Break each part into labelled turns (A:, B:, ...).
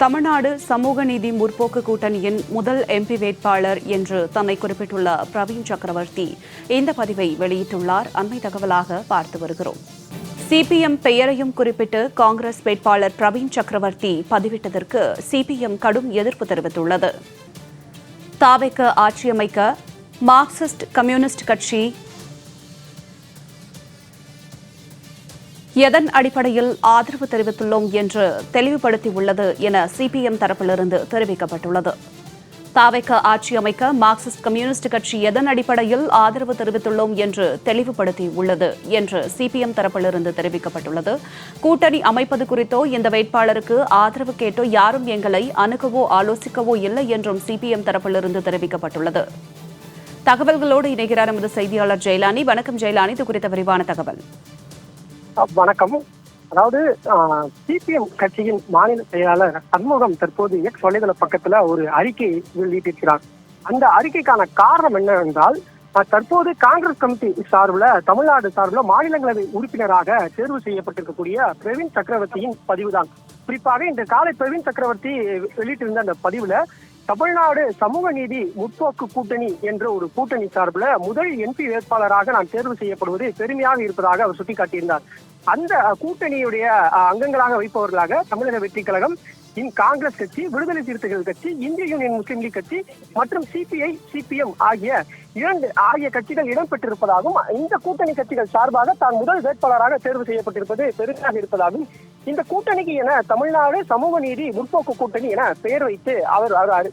A: தமிழ்நாடு சமூக நீதி முற்போக்கு கூட்டணியின் முதல் எம்பி வேட்பாளர் என்று தன்னை குறிப்பிட்டுள்ள பிரவீன் சக்கரவர்த்தி இந்த பதிவை வெளியிட்டுள்ளார். அண்மை தகவலாக பார்த்து வருகிறோம். சிபிஎம் பெயரையும் குறிப்பிட்டு காங்கிரஸ் வேட்பாளர் பிரவீன் சக்கரவர்த்தி பதிவிட்டதற்கு சிபிஎம் கடும் எதிர்ப்பு தெரிவித்துள்ளது. தாவேக ஆட்சியமைக்க மார்க்சிஸ்ட் கம்யூனிஸ்ட் கட்சி எதன் அடிப்படையில் ஆதரவு தெரிவித்துள்ளோம் என்று தெளிவுபடுத்தியுள்ளது என சிபிஎம் தரப்பிலிருந்து தெரிவிக்கப்பட்டுள்ளது. தாவேக ஆட்சி அமைக்க மார்க்சிஸ்ட் கம்யூனிஸ்ட் கட்சி எதன் அடிப்படையில் ஆதரவு தெரிவித்துள்ளோம் என்று தெளிவுபடுத்தியுள்ளது என்று சிபிஎம் தரப்பிலிருந்து தெரிவிக்கப்பட்டுள்ளது. கூட்டணி அமைப்பது குறித்தோ இந்த வேட்பாளருக்கு ஆதரவு கேட்டோ யாரும் எங்களை அணுகவோ ஆலோசிக்கவோ இல்லை என்றும் சிபிஎம் தரப்பிலிருந்து தெரிவிக்கப்பட்டுள்ளது. தகவல்களோடு இணைகிறார் எமது செய்தியாளர் ஜெயலானி. வணக்கம் ஜெயலானி, இது குறித்த விரிவான தகவல்.
B: வணக்கம். அதாவது சிபிஎம் கட்சியின் மாநில செயலாளர் சண்முகம் தற்போது எக்ஸ் வலைதள பக்கத்துல ஒரு அறிக்கை வெளியிட்டிருக்கிறார். அந்த அறிக்கைக்கான காரணம் என்னவென்றால், தற்போது காங்கிரஸ் கமிட்டி சார்பில் தமிழ்நாடு சார்பில் மாநிலங்களவை உறுப்பினராக தேர்வு செய்யப்பட்டிருக்கக்கூடிய பிரவீன் சக்கரவர்த்தியின் பதிவுதான். குறிப்பாக இன்று காலை பிரவீன் சக்கரவர்த்தி வெளியிட்டிருந்த அந்த பதிவுல தமிழ்நாடு சமூக நீதி முற்போக்கு கூட்டணி என்ற ஒரு கூட்டணி சார்பில் முதல் எம்பி வேட்பாளராக நான் தேர்வு செய்யப்படுவது பெருமையாக இருப்பதாக அவர் சுட்டிக்காட்டியிருந்தார். அந்த கூட்டணியுடைய அங்கங்களாக வைப்பவர்களாக தமிழக வெற்றி கழகம், காங்கிரஸ் கட்சி, விடுதலை சிறுத்தைகள் கட்சி, இந்திய யூனியன் முஸ்லீம் லீக் கட்சி மற்றும் சிபிஐ, சிபிஎம் ஆகிய கட்சிகள் இடம்பெற்றிருப்பதாகவும், இந்த கூட்டணி கட்சிகள் சார்பாக தான் முதல் வேட்பாளராக தேர்வு செய்யப்பட்டிருப்பது பெருமையாக இருப்பதாகவும், இந்த கூட்டணிக்கு என தமிழ்நாடு சமூக நீதி முற்போக்கு கூட்டணி என பெயர் வைத்து அவர்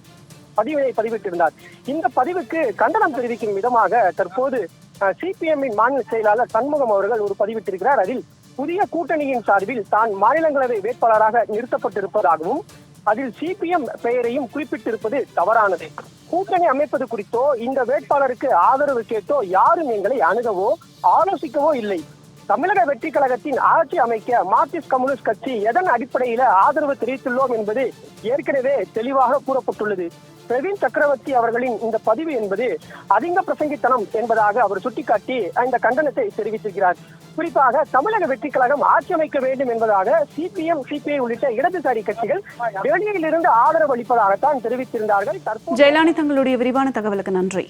B: பதிவினை பதிவிட்டிருந்தார். இந்த பதிவுக்கு கண்டனம் தெரிவிக்கும் விதமாக தற்போது சிபிஎம்மின் மாநில செயலாளர் சண்முகம் அவர்கள் ஒரு பதிவிட்டிருக்கிறார். அதில் புதிய கூட்டணியின் சார்பில் தான் மாநிலங்களவை வேட்பாளராக நிறுத்தப்பட்டிருப்பதாகவும், அதில் சிபிஎம் பெயரையும் குறிப்பிட்டிருப்பது தவறானது. கூட்டணி அமைப்பது குறித்தோ இந்த வேட்பாளருக்கு ஆதரவு கேட்டோ யாரும் எங்களை அணுகவோ ஆலோசிக்கவோ இல்லை. தமிழக வெற்றி கழகத்தின் ஆட்சி அமைக்க மார்க்சிஸ்ட் கம்யூனிஸ்ட் கட்சி எதன் அடிப்படையில ஆதரவு தெரிவித்துள்ளோம் என்பது ஏற்கனவே தெளிவாக கூறப்பட்டுள்ளது. பிரவீன் சக்கரவர்த்தி அவர்களின் இந்த பதிவு என்பது அதிக பிரசங்கித்தனம் என்பதாக அவர் சுட்டிக்காட்டி இந்த கண்டனத்தை தெரிவித்திருக்கிறார். குறிப்பாக தமிழக வெற்றி கழகம் ஆட்சி அமைக்க வேண்டும் என்பதாக சிபிஎம், சிபிஐ உள்ளிட்ட இடதுசாரி கட்சிகள் வெளியிலிருந்து ஆதரவு அளிப்பதாகத்தான் தெரிவித்திருந்தார்கள்.
A: ஜெயலானி, தங்களுடைய விரிவான தகவலுக்கு நன்றி.